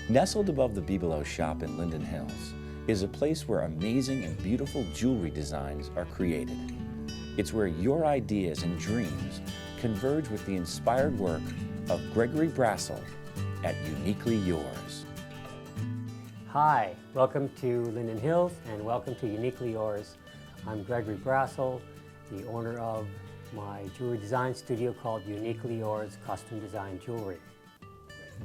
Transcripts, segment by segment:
Nestled above the Bibelot Shop in Linden Hills is a place where amazing and beautiful jewelry designs are created. It's where your ideas and dreams converge with the inspired work of Gregory Brassil at Uniquely Yours. Hi, welcome to Linden Hills and welcome to Uniquely Yours. I'm Gregory Brassil, the owner of my jewelry design studio called Uniquely Yours Custom Design Jewelry.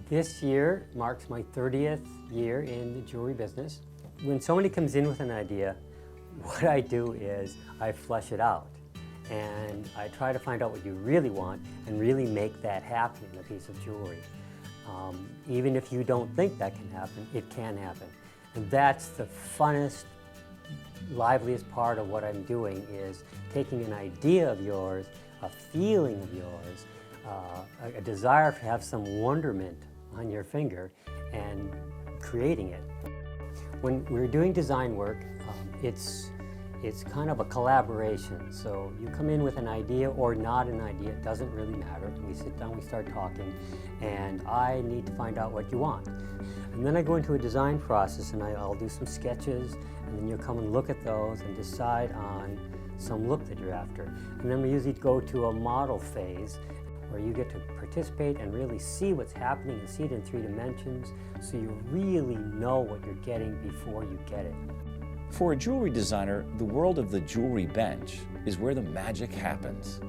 This year marks my 30th year in the jewelry business. When somebody comes in with an idea, what I do is I flesh it out and I try to find out what you really want and really make that happen in a piece of jewelry. Even if you don't think that can happen, it can happen. And that's the funnest, liveliest part of what I'm doing, is taking an idea of yours, a feeling of yours, a desire to have some wonderment on your finger and creating it. When we're doing design work, it's kind of a collaboration. So you come in with an idea or not an idea, it doesn't really matter. We sit down, we start talking, and I need to find out what you want. And then I go into a design process and I'll do some sketches, and then you'll come and look at those and decide on some look that you're after. And then we usually go to a model phase where you get to participate and really see what's happening and see it in 3 dimensions, so you really know what you're getting before you get it. For a jewelry designer, the world of the jewelry bench is where the magic happens.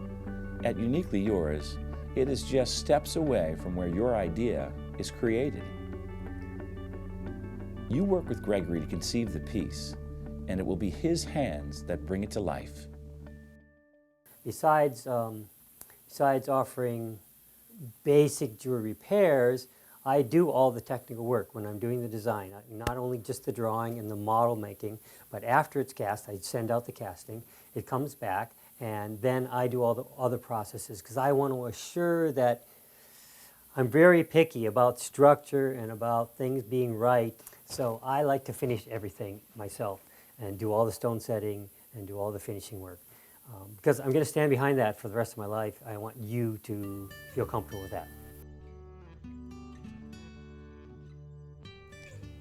At Uniquely Yours, it is just steps away from where your idea is created. You work with Gregory to conceive the piece, and it will be his hands that bring it to life. Besides offering basic jewelry repairs, I do all the technical work when I'm doing the design. Not only just the drawing and the model making, but after it's cast, I send out the casting, it comes back, and then I do all the other processes, because I want to assure that I'm very picky about structure and about things being right. So I like to finish everything myself and do all the stone setting and do all the finishing work. Because I'm going to stand behind that for the rest of my life. I want you to feel comfortable with that.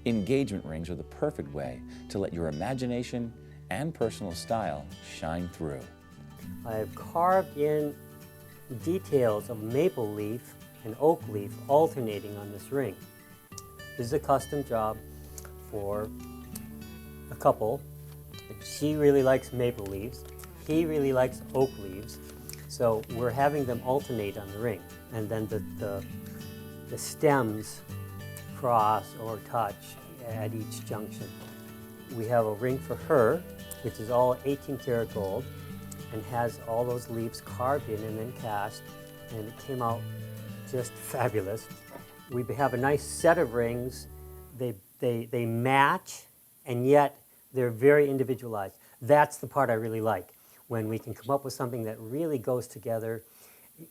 Engagement rings are the perfect way to let your imagination and personal style shine through. I've carved in details of maple leaf and oak leaf alternating on this ring. This is a custom job for a couple. She really likes maple leaves. He really likes oak leaves. So we're having them alternate on the ring. And then the stems cross or touch at each junction. We have a ring for her, which is all 18 karat gold and has all those leaves carved in and then cast, and it came out just fabulous. We have a nice set of rings. They match, and yet they're very individualized. That's the part I really like, when we can come up with something that really goes together,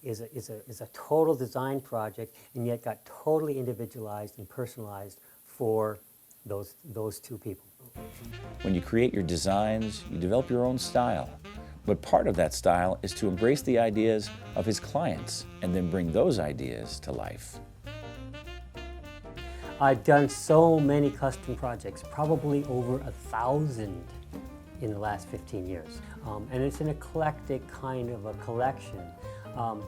is a total design project, and yet got totally individualized and personalized for those two people. When you create your designs, you develop your own style. But part of that style is to embrace the ideas of his clients and then bring those ideas to life. I've done so many custom projects, probably over 1,000 in the last 15 years. And it's an eclectic kind of a collection.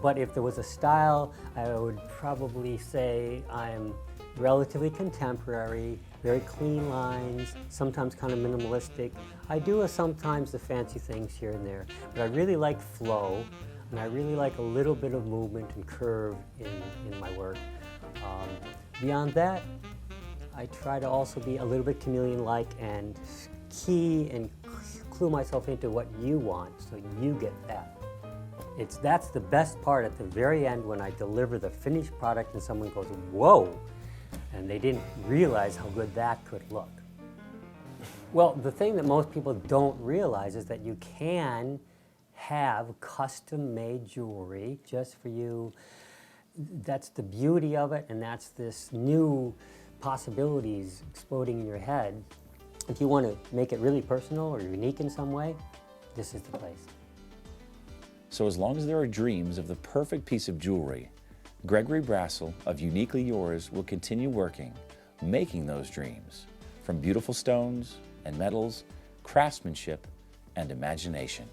But if there was a style, I would probably say I'm relatively contemporary, very clean lines, sometimes kind of minimalistic. I do sometimes the fancy things here and there, but I really like flow, and I really like a little bit of movement and curve in my work. Beyond that, I try to also be a little bit chameleon-like and key and clue myself into what you want, so you get that. That's the best part at the very end, when I deliver the finished product and someone goes, whoa, and they didn't realize how good that could look. Well, the thing that most people don't realize is that you can have custom-made jewelry just for you. That's the beauty of it, and that's this new possibilities exploding in your head. If you want to make it really personal or unique in some way, this is the place. So as long as there are dreams of the perfect piece of jewelry, Gregory Brassil of Uniquely Yours will continue working, making those dreams from beautiful stones and metals, craftsmanship, and imagination.